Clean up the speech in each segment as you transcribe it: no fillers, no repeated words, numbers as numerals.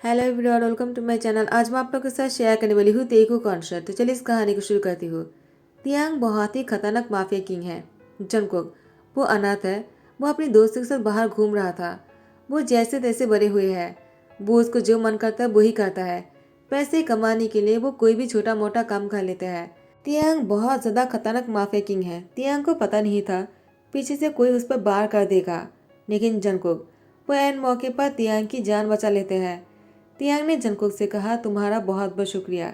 Hello everyone, welcome to my channel. आज मैं आप लोगों के साथ शेयर करने वाली हूँ तेगू कॉन्सर्ट। तो चलिए इस कहानी को शुरू करती हूँ। तियांग बहुत ही खतरनाक माफिया किंग है। जंगकुक वो अनाथ है। वो अपनी दोस्तों के साथ बाहर घूम रहा था। वो जैसे तैसे बड़े हुए हैं। वो उसको जो मन करता है वही करता है। पैसे कमाने के लिए वो कोई भी छोटा मोटा काम कर लेता है। तियांग बहुत ज्यादा खतरनाक माफिया किंग है। तियांग को पता नहीं था पीछे से कोई उस पर वार कर देगा, लेकिन जंगकुक वो ऐन मौके पर तियांग की जान बचा लेते हैं। तियांग ने जंगकुक से कहा, तुम्हारा बहुत बहुत शुक्रिया।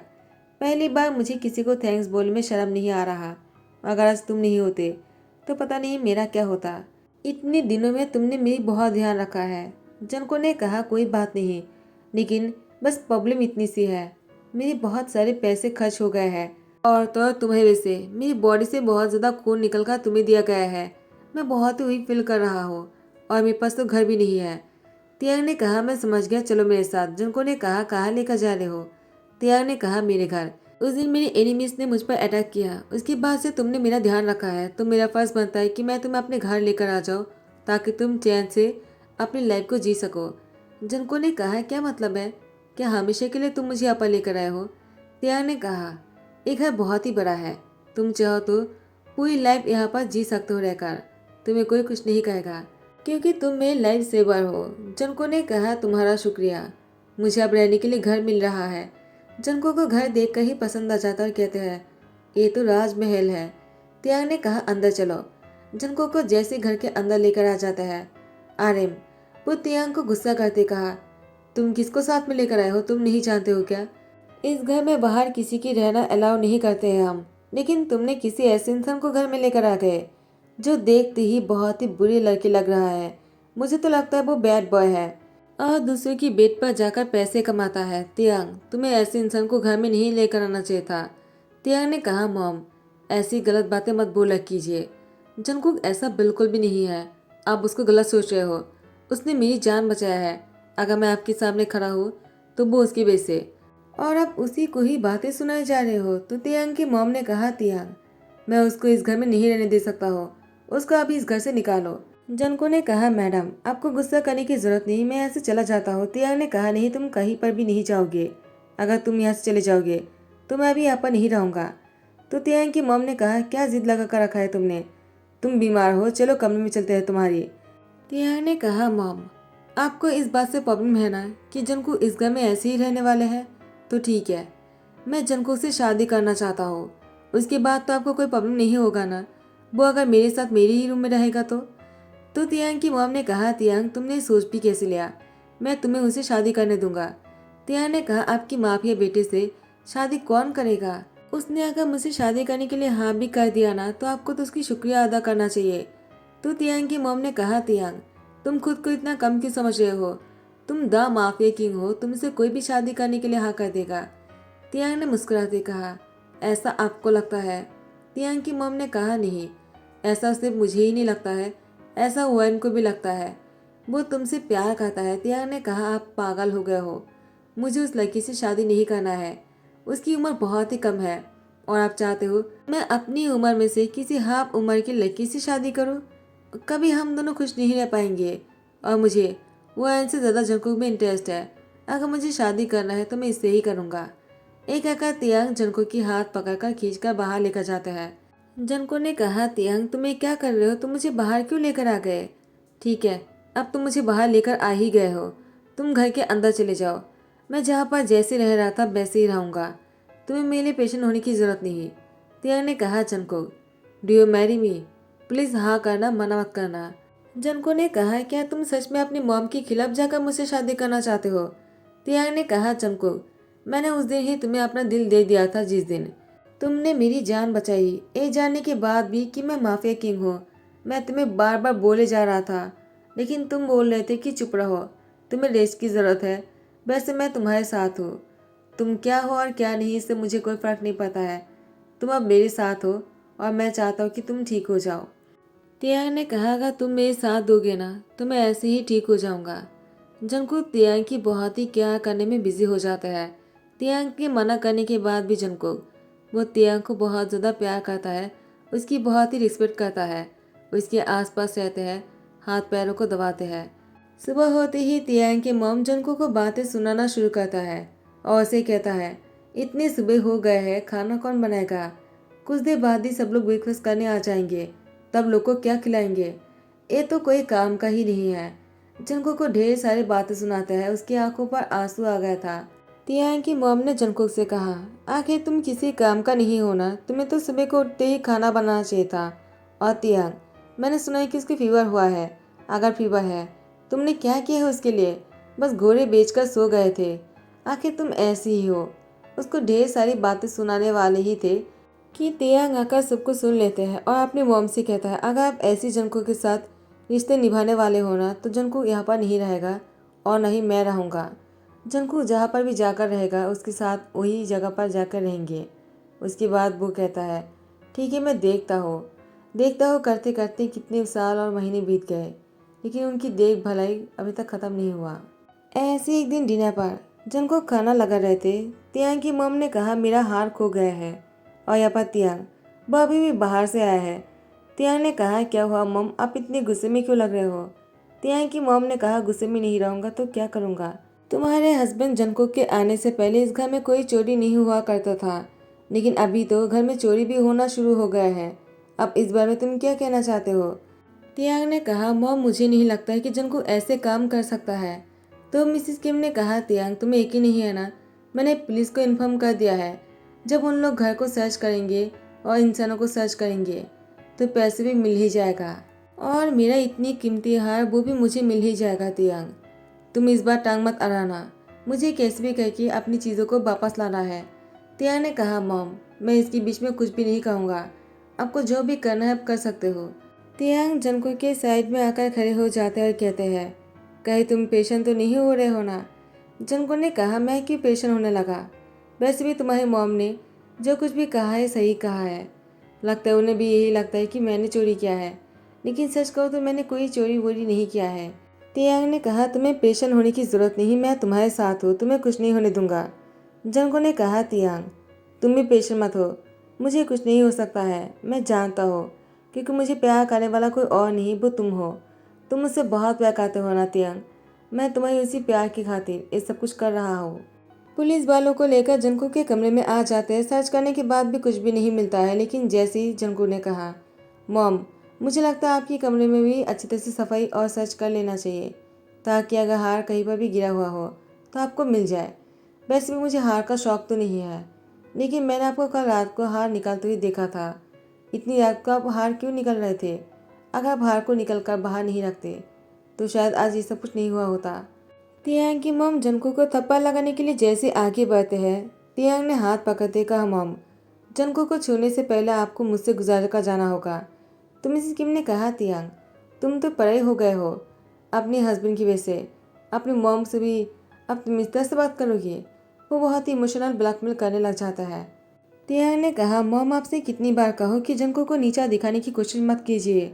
पहली बार मुझे किसी को थैंक्स बोलने में शर्म नहीं आ रहा। अगर आज तुम नहीं होते तो पता नहीं मेरा क्या होता। इतने दिनों में तुमने मेरी बहुत ध्यान रखा है। जंगकुक ने कहा, कोई बात नहीं, लेकिन बस प्रॉब्लम इतनी सी है, मेरे बहुत सारे पैसे खर्च हो गए हैं। और तो तुम्हें वैसे मेरी बॉडी से बहुत ज़्यादा खून निकल कर तुम्हें दिया गया है। मैं बहुत ही वीक फील कर रहा हूँ और मेरे पास तो घर भी नहीं है। तियांग ने कहा, मैं समझ गया, चलो मेरे साथ। जुनको ने कहा, कहाँ लेकर जा रहे हो? तियांग ने कहा, मेरे घर। उस दिन मेरे एनिमीज ने मुझ पर अटैक किया, उसके बाद से तुमने मेरा ध्यान रखा है, तो मेरा फर्ज बनता है कि मैं तुम्हें अपने घर लेकर आ जाऊँ ताकि तुम चैन से अपनी लाइफ को जी सको। जुनको ने कहा, क्या मतलब है? क्या हमेशा के लिए तुम मुझे यहाँ पर लेकर आए हो? तियांग ने कहा, एक घर बहुत ही बड़ा है, तुम चाहो तो पूरी लाइफ यहाँ पर जी सकते हो रहकर, तुम्हें कोई कुछ नहीं कहेगा, क्योंकि तुम मेरे लाइफ सेवर हो। जनको ने कहा, तुम्हारा शुक्रिया, मुझे अब रहने के लिए घर मिल रहा है। जनको को घर देखकर ही पसंद आ जाता और कहते हैं, ये तो राजमहल है। त्याग ने कहा, अंदर चलो। जनको को जैसे घर के अंदर लेकर आ जाता है। आर्यन वो त्याग को गुस्सा करते कहा, तुम किसको साथ में लेकर आए हो? तुम नहीं जानते हो क्या, इस घर में बाहर किसी की रहना अलाउ नहीं करते हैं हम। लेकिन तुमने किसी ऐसे इंसान को घर में लेकर आ गए जो देखते ही बहुत ही बुरी लड़की लग रहा है। मुझे तो लगता है वो बैड बॉय है और दूसरों की बेड पर जाकर पैसे कमाता है। तियांग, तुम्हें ऐसे इंसान को घर में नहीं लेकर आना चाहिए था। तियांग ने कहा, मॉम ऐसी गलत बातें मत बोला कीजिए। जंगकुक, ऐसा बिल्कुल भी नहीं है, आप उसको गलत सोच रहे हो। उसने मेरी जान बचाया है। अगर मैं आपके सामने खड़ा हूँ तो वो उसकी वजह से, और आप उसी को ही बातें सुनाए जा रहे हो। तो तियांग की मॉम ने कहा, तियांग मैं उसको इस घर में नहीं रहने दे सकता हो, उसको अभी इस घर से निकालो। जनको ने कहा, मैडम आपको गुस्सा करने की जरूरत नहीं, मैं यहाँ से चला जाता हूँ। तियांग ने कहा, नहीं, तुम कहीं पर भी नहीं जाओगे। अगर तुम यहाँ से चले जाओगे तो मैं अभी यहाँ पर नहीं रहूँगा। तो तियांग की मॉम ने कहा, क्या जिद लगा कर रखा है तुमने? तुम बीमार हो, चलो कमरे में चलते हैं तुम्हारी। तियांग ने कहा, मॉम आपको इस बात से प्रॉब्लम है ना कि जनको इस घर में ऐसे ही रहने वाले हैं? तो ठीक है, मैं जनको से शादी करना चाहता हूँ, उसके बाद तो आपको कोई प्रॉब्लम नहीं होगा ना? वो अगर मेरे साथ मेरे ही रूम में रहेगा तो तियांग की मॉम ने कहा, तियांग तुमने सोच भी कैसे लिया? मैं तुम्हें उनसे शादी करने दूंगा। तियांग ने कहा, आपकी माफिया बेटे से शादी कौन करेगा? उसने अगर मुझसे शादी करने के लिए हाँ भी कर दिया ना तो आपको तो उसकी शुक्रिया अदा करना चाहिए। तो तियांग की मॉम ने कहा, तियांग तुम खुद को इतना कम क्यों समझ रहे हो? तुम द माफिया किंग हो, तुमसे कोई भी शादी करने के लिए हाँ कर देगा। तियांग ने मुस्कुराते कहा, ऐसा आपको लगता है? तियांग की मॉम ने कहा, नहीं, ऐसा सिर्फ मुझे ही नहीं लगता है, ऐसा वैन को भी लगता है। वो तुमसे प्यार करता है। तियांग ने कहा, आप पागल हो गए हो, मुझे उस लड़की से शादी नहीं करना है। उसकी उम्र बहुत ही कम है और आप चाहते हो मैं अपनी उम्र में से किसी हाफ उम्र की लड़की से शादी करूं? कभी हम दोनों खुश नहीं रह पाएंगे। और मुझे वो से ज़्यादा जंकुक में इंटरेस्ट है। अगर मुझे शादी करना है तो मैं इससे ही करूँगा। एक आकर तियांग जंको की हाथ पकड़कर खींचकर बाहर लेकर जाता है। जंको ने कहा, तियांग तुम ये क्या कर रहे हो? तुम मुझे बाहर क्यों लेकर आ गए? ठीक है, अब तुम मुझे बाहर लेकर आ ही गए हो, तुम घर के अंदर चले जाओ। मैं जहाँ पर जैसे रह रहा था वैसे ही रहूँगा, तुम्हें मेरे लिए पेशेंट होने की जरूरत नहीं। तियांग ने कहा, Junko do you marry me? Please हाँ करना, मना मत करना। जंको ने कहा, क्या तुम सच में अपनी मॉम के खिलाफ जाकर मुझसे शादी करना चाहते हो? तियांग ने कहा, जंको मैंने उस दिन ही तुम्हें अपना दिल दे दिया था, जिस दिन तुमने मेरी जान बचाई। ये जानने के बाद भी कि मैं माफिया किंग हूँ, मैं तुम्हें बार बार बोले जा रहा था, लेकिन तुम बोल रहे थे कि चुप रहो, तुम्हें रेस्ट की ज़रूरत है। वैसे मैं तुम्हारे साथ हूँ, तुम क्या हो और क्या नहीं इससे मुझे कोई फ़र्क नहीं पड़ता है। तुम अब मेरे साथ हो और मैं चाहता हूँ कि तुम ठीक हो जाओ। तियांग ने कहा, अगर तुम मेरे साथ दोगे ना तो मैं ऐसे ही ठीक हो जाऊंगा। जंकुक तियांग की बहुत ही क्या करने में बिजी हो जाता है। तियांग के मना करने के बाद भी जंकुक वो तियांग को बहुत ज़्यादा प्यार करता है, उसकी बहुत ही रिस्पेक्ट करता है, उसके आसपास रहते हैं, हाथ पैरों को दबाते हैं, सुबह होते ही तियांग के मॉम जंको को बातें सुनाना शुरू करता है और उसे कहता है, इतनी सुबह हो गए है, खाना कौन बनाएगा? कुछ देर बाद ही सब लोग ब्रेकफास्ट करने आ जाएंगे, तब लोग को क्या खिलाएंगे? ये तो कोई काम का ही नहीं है। जंको को ढेर सारी बातें सुनाता है। उसकी आंखों पर आंसू आ गया था। तियांग की मॉम ने जंको से कहा, आखिर तुम किसी काम का नहीं हो ना, तुम्हें तो सुबह को उठते ही खाना बनाना चाहिए था। और तियांग, मैंने सुना है कि उसकी फीवर हुआ है। अगर फीवर है, तुमने क्या किया है उसके लिए? बस घोड़े बेचकर सो गए थे। आखिर तुम ऐसी ही हो। उसको ढेर सारी बातें सुनाने वाले ही थे कि तियांग आकर सबको सुन लेते हैं और अपनी मॉम से कहता है, अगर आप ऐसी जंको के साथ रिश्ते निभाने वाले हो ना, तो जंको यहाँ पर नहीं रहेगा और न ही मैं रहूँगा। जंको जहाँ पर भी जाकर रहेगा उसके साथ वही जगह पर जाकर रहेंगे। उसके बाद वो कहता है, ठीक है, मैं देखता हूँ। करते करते कितने साल और महीने बीत गए, लेकिन उनकी देख भलाई अभी तक ख़त्म नहीं हुआ। ऐसे एक दिन डिनर पर जंको खाना लगा रहे थे। तियांग की मॉम ने कहा, मेरा हार खो गया है। और यहाँ पर तियांग, वो अभी भी बाहर से आया है। तियांग ने कहा, क्या हुआ मॉम, आप इतने गुस्से में क्यों लग रहे हो? तियांग की मॉम ने कहा, गुस्से में नहीं रहूंगा तो क्या करूंगा? तुम्हारे हस्बैंड जंको के आने से पहले इस घर में कोई चोरी नहीं हुआ करता था, लेकिन अभी तो घर में चोरी भी होना शुरू हो गया है। अब इस बारे में तुम क्या कहना चाहते हो? तियांग ने कहा, मॉम, मुझे नहीं लगता है कि जंको ऐसे काम कर सकता है। तो मिसिस किम ने कहा, तियांग, तुम्हें यकीन नहीं है ना? मैंने पुलिस को इन्फॉर्म कर दिया है। जब उन लोग घर को सर्च करेंगे और इंसानों को सर्च करेंगे तो पैसे भी मिल ही जाएगा, और मेरा इतनी कीमती हार वो भी मुझे मिल ही जाएगा। तियांग, तुम इस बार टांग मत अड़ाना, मुझे कैसे भी करके अपनी चीज़ों को वापस लाना है। तियांग ने कहा, मॉम, मैं इसके बीच में कुछ भी नहीं कहूँगा। आपको जो भी करना है आप कर सकते हो। तियांग जंको के साइड में आकर खड़े हो जाते हैं और कहते हैं, कहीं तुम पेशेंट तो नहीं हो रहे हो ना? जंको ने कहा, मैं क्यों पेशेंट होने लगा? वैसे भी तुम्हारी मॉम ने जो कुछ भी कहा है सही कहा है। लगता है उन्हें भी यही लगता है कि मैंने चोरी किया है, लेकिन सच कहो तो मैंने कोई चोरी वोरी नहीं किया है। तियांग ने कहा, तुम्हें पेशेंट होने की जरूरत नहीं, मैं तुम्हारे साथ हूँ, तुम्हें कुछ नहीं होने दूंगा। जंको ने कहा, तियांग, तुम भी पेशेंट मत हो, मुझे कुछ नहीं हो सकता है, मैं जानता हूँ, क्योंकि मुझे प्यार करने वाला कोई और नहीं, वो तुम हो। तुम मुझसे बहुत प्यार करते हो ना तियांग, मैं तुम्हारी उसी प्यार की खातिर ये सब कुछ कर रहा हूँ। पुलिस वालों को लेकर जंको के कमरे में आ जाते हैं। सर्च करने के बाद भी कुछ भी नहीं मिलता है, लेकिन जैसे ही जंको ने कहा, मॉम, मुझे लगता है आपके कमरे में भी अच्छी तरह से सफाई और सर्च कर लेना चाहिए, ताकि अगर हार कहीं पर भी गिरा हुआ हो तो आपको मिल जाए। वैसे भी मुझे हार का शौक तो नहीं है, लेकिन मैंने आपको कल रात को हार निकालते हुए देखा था। इतनी रात को आप हार क्यों निकल रहे थे? अगर आप हार को निकल कर बाहर नहीं रखते तो शायद आज ये सब कुछ नहीं हुआ होता। तियांग की मॉम जंको को थप्पड़ लगाने के लिए जैसे आगे बढ़ते हैं, तियांग ने हाथ पकड़ते कहा, मॉम, जंको को छूने से पहले आपको मुझसे गुजर कर जाना होगा। तो मिसेस किम ने कहा, तियांग, तुम तो परे हो गए हो अपने हस्बैंड की वजह से। अपनी मॉम से भी अब तुम इस तरह से बात करोगे? वो बहुत ही इमोशनल ब्लैकमेल करने लग जाता है। तियांग ने कहा, मॉम, आपसे कितनी बार कहो कि जंको को नीचा दिखाने की कोशिश मत कीजिए।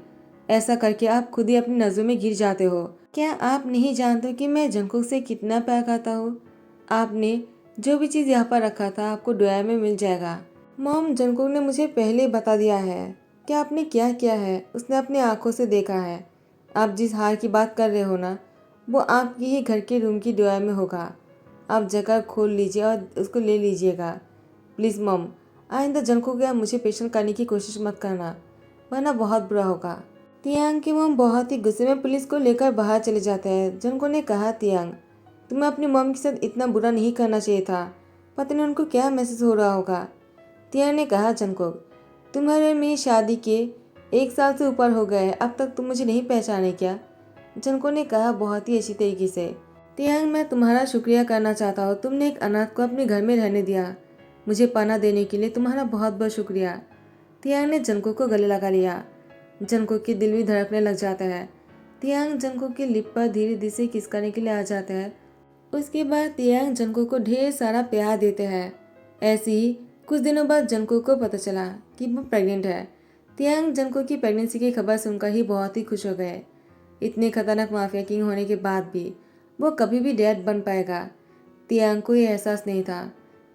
ऐसा करके आप खुद ही अपनी नजरों में गिर जाते हो। क्या आप नहीं जानते कि मैं जंको से कितना प्यार करता हूँ? आपने जो भी चीज़ यहाँ पर रखा था आपको ड्रायर में मिल जाएगा। मॉम, जंको ने मुझे पहले बता दिया है कि आपने क्या किया है, उसने अपनी आंखों से देखा है। आप जिस हार की बात कर रहे हो ना, वो आपके ही घर के रूम की ड्रायर में होगा। आप जगह खोल लीजिए और उसको ले लीजिएगा। प्लीज़ मॉम, आइंदा जंको को या मुझे पेशेंट करने की कोशिश मत करना, वरना बहुत बुरा होगा। तियांग की मॉम बहुत ही गुस्से में पुलिस को लेकर बाहर चले जाते हैं। जंको ने कहा, तियांग, तुम्हें अपनी मॉम के साथ इतना बुरा नहीं करना चाहिए था। पता नहीं उनको क्या मैसेज हो रहा होगा। तियांग ने कहा, जंको, तुम्हारे मेरी शादी के 1 साल से ऊपर हो गए, अब तक तुम मुझे नहीं पहचाने क्या? जंको ने कहा बहुत ही अच्छी तरीके से, तियांग, मैं तुम्हारा शुक्रिया करना चाहता हूँ। तुमने एक अनाथ को अपने घर में रहने दिया। मुझे पनाह देने के लिए तुम्हारा बहुत बहुत शुक्रिया। तियांग ने जंको को गले लगा लिया। जंको के दिल भी धड़कने लग जाता है। तियांग जंको के लिप पर धीरे धीरे से किस करने के लिए आ जाता है। उसके बाद तियांग जंको को ढेर सारा प्यार देते हैं। ऐसे ही कुछ दिनों बाद जंको को पता चला कि वो प्रेग्नेंट है। तियांग जंको की प्रेगनेंसी की खबर सुनकर ही बहुत ही खुश हो गए। इतने खतरनाक माफिया किंग होने के बाद भी वो कभी भी डैड बन पाएगा, तियांग को ये एहसास नहीं था।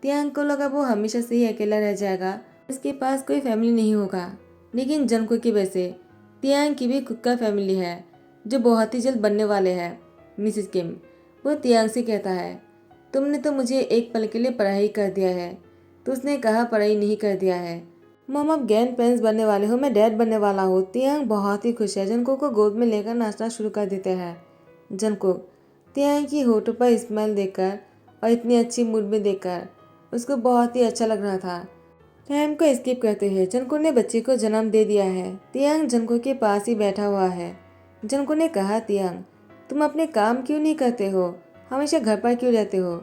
तियांग को लगा वो हमेशा से ही अकेला रह जाएगा, उसके पास कोई फैमिली नहीं होगा। लेकिन जंको की वजह से तियांग की भी खुद का फैमिली है, जो बहुत ही जल्द बनने वाले हैं। मिसेस किम। वो तियांग से कहता है, तुमने तो मुझे एक पल के लिए पढ़ाई कर दिया है। तो उसने कहा, पढ़ाई नहीं कर दिया है मम, आप ग्रैंड पेरेंट्स बनने वाले हो, मैं डैड बनने वाला हूँ। तियांग बहुत ही खुश है। जंगकुक को गोद में लेकर नाचना शुरू कर देते हैं। जंगकुक तियांग की होठों पर स्माइल देखकर और इतनी अच्छी मूड में देखकर उसको बहुत ही अच्छा लग रहा था। टाइम को स्किप करते हुए जंगकुक ने बच्चे को जन्म दे दिया है। तियांग जंगकुक के पास ही बैठा हुआ है। जंगकुक ने कहा, तियांग तुम अपने काम क्यों नहीं करते हो, हमेशा घर पर क्यों रहते हो।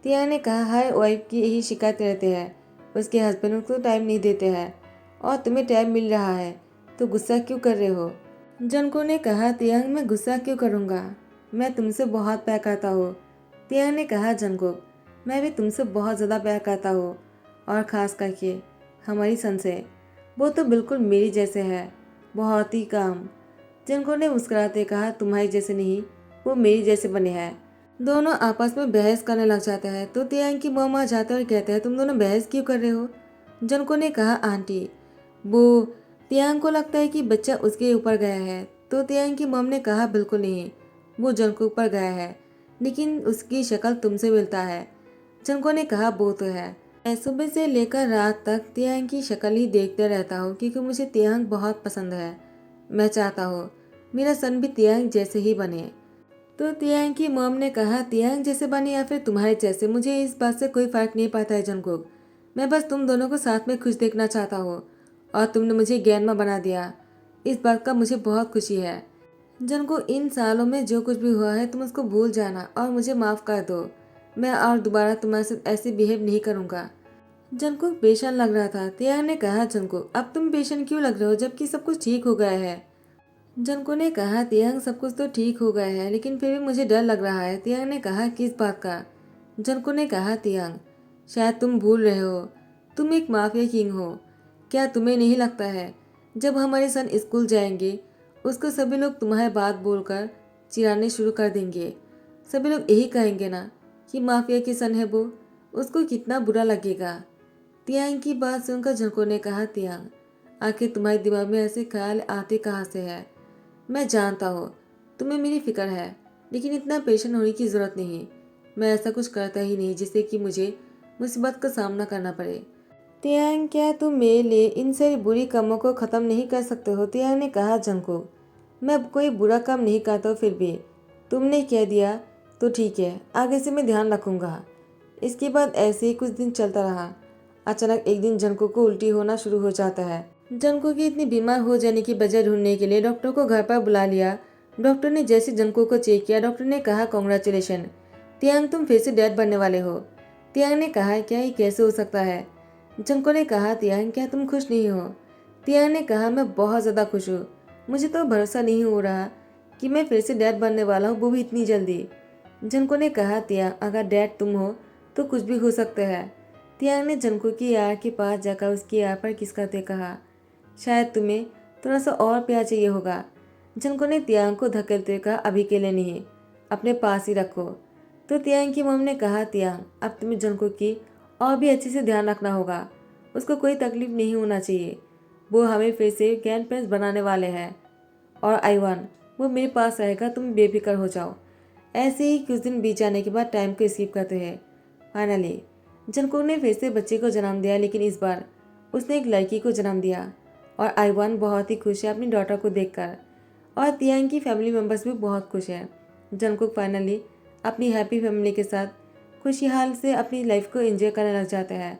तियांग ने कहा, हर वाइफ की यही शिकायत रहती है, उसके हस्बैंड उसको टाइम नहीं देते हैं और तुम्हें टाइम मिल रहा है तो गुस्सा क्यों कर रहे हो। जंगकुक ने कहा, तियांग मैं गुस्सा क्यों करूँगा, मैं तुमसे बहुत प्यार करता हूँ। तियांग ने कहा, जंगकुक मैं भी तुमसे बहुत ज़्यादा प्यार करता हूँ और ख़ास करके हमारी सन से, वो तो बिल्कुल मेरी जैसे है, बहुत ही काम। जंगकुक ने मुस्कुराते कहा, तुम्हारी जैसे नहीं, वो मेरी जैसे बने हैं। दोनों आपस में बहस करने लग जाते हैं तो तियांग की मॉम आ जाते हैं और कहते हैं, तुम दोनों बहस क्यों कर रहे हो। जंगकुक ने कहा, आंटी वो तियांग को लगता है कि बच्चा उसके ऊपर गया है। तो तियांग की मॉम ने कहा, बिल्कुल नहीं, वो जंगकुक पर गया है, लेकिन उसकी शक्ल तुमसे मिलता है। जंगकुक ने कहा, वो तो है, मैं सुबह से लेकर रात तक तियांग की शक्ल ही देखते रहता हूँ क्योंकि मुझे तियांग बहुत पसंद है। मैं चाहता हूँ मेरा सन भी तियांग जैसे ही बने। तो तियांग की मॉम ने कहा, तियांग जैसे बने या फिर तुम्हारे जैसे, मुझे इस बात से कोई फर्क नहीं पड़ता है जंगकुक, मैं बस तुम दोनों को साथ में खुश देखना चाहता हूँ और तुमने मुझे ग्रैंडमा बना दिया, इस बात का मुझे बहुत खुशी है। जंगकुक इन सालों में जो कुछ भी हुआ है तुम उसको भूल जाना और मुझे माफ़ कर दो, मैं और दोबारा तुम्हारे साथ ऐसे बिहेव नहीं करूँगा। जंगकुक बेचैन लग रहा था। तियांग ने कहा, जंगकुक अब तुम बेचैन क्यों लग रहे हो जबकि सब कुछ ठीक हो गया है। जंगकुक ने कहा, तियांग सब कुछ तो ठीक हो गया है लेकिन फिर भी मुझे डर लग रहा है। तियांग ने कहा, किस बात का। जंगकुक ने कहा, तियांग शायद तुम भूल रहे हो, तुम एक माफिया किंग हो। क्या तुम्हें नहीं लगता है जब हमारे सन स्कूल जाएंगे उसको सभी लोग तुम्हारे बात बोलकर चिढ़ाने शुरू कर देंगे। सभी लोग यही कहेंगे ना कि माफिया की सन है वो, उसको कितना बुरा लगेगा। तियांग की बात सुनकर जंगकुक ने कहा, तियांग आखिर तुम्हारे दिमाग में ऐसे ख्याल आते कहाँ से है। मैं जानता हूँ तुम्हें मेरी फिक्र है, लेकिन इतना पेशेंट होने की ज़रूरत नहीं। मैं ऐसा कुछ करता ही नहीं जिससे कि मुझे मुसीबत का सामना करना पड़े। तियांग क्या तुम मेरे लिए इन सारी बुरी कामों को ख़त्म नहीं कर सकते हो। तियांग ने कहा, जंगकुक मैं कोई बुरा काम नहीं करता हूँ, फिर भी तुमने कह दिया तो ठीक है, आगे से मैं ध्यान रखूँगा। इसके बाद ऐसे ही कुछ दिन चलता रहा। अचानक एक दिन जंगकुक को उल्टी होना शुरू हो जाता है। जंगकुक की इतनी बीमार हो जाने की वजह ढूंढने के लिए डॉक्टर को घर पर बुला लिया। डॉक्टर ने जैसे जंगकुक को चेक किया, डॉक्टर ने कहा, कॉन्ग्रेचुलेशन तियांग, तुम फिर से डैड बनने वाले हो। तियांग ने कहा, क्या ये कैसे हो सकता है। जंगकुक ने कहा, तियांग क्या तुम खुश नहीं हो। तियांग ने कहा, मैं बहुत ज़्यादा खुश हूँ, मुझे तो भरोसा नहीं हो रहा कि मैं फिर से डैड बनने वाला हूँ, वो भी इतनी जल्दी। जंगकुक ने कहा, तियांग अगर डैड तुम हो तो कुछ भी हो सकता है। तियांग ने जंगकुक की यार के पास जाकर उसकी यार पर किस करते कहा, शायद तुम्हें थोड़ा सा और प्यार चाहिए होगा। जंगकुक ने तियांग को धकेलते कहा, अभी के लिए नहीं, अपने पास ही रखो। तो तियांग की मम ने कहा, तियांग अब तुम्हें जंगकुक की और भी अच्छे से ध्यान रखना होगा, उसको कोई तकलीफ नहीं होना चाहिए, वो हमें फिर से ग्रैंड पेरेंट्स बनाने वाले हैं और आईवान वो मेरे पास रहेगा, तुम बेफिक्र हो जाओ। ऐसे ही कुछ दिन बीत जाने के बाद टाइम को स्किप करते हैं। फाइनली जंगकुक ने फिर से बच्चे को जन्म दिया, लेकिन इस बार उसने एक लड़की को जन्म दिया और आईवान बहुत ही खुश है अपनी डॉटर को देखकर और तियांग की फैमिली मेम्बर्स भी बहुत खुश हैं। जंगकुक फाइनली अपनी हैप्पी फैमिली के साथ खुशहाल से अपनी लाइफ को एंजॉय करने लग जाता है।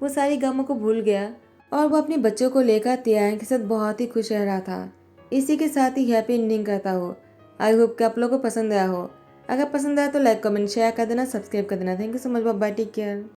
वो सारी गमों को भूल गया और वो अपने बच्चों को लेकर तियांग के साथ बहुत ही खुश रह रहा था। इसी के साथ ही हैप्पी एंडिंग करता हो। आई होप कि आप लोगों को पसंद आया हो। अगर पसंद आया तो लाइक कमेंट शेयर कर देना, सब्सक्राइब कर देना। Thank you so much, bye bye, take care.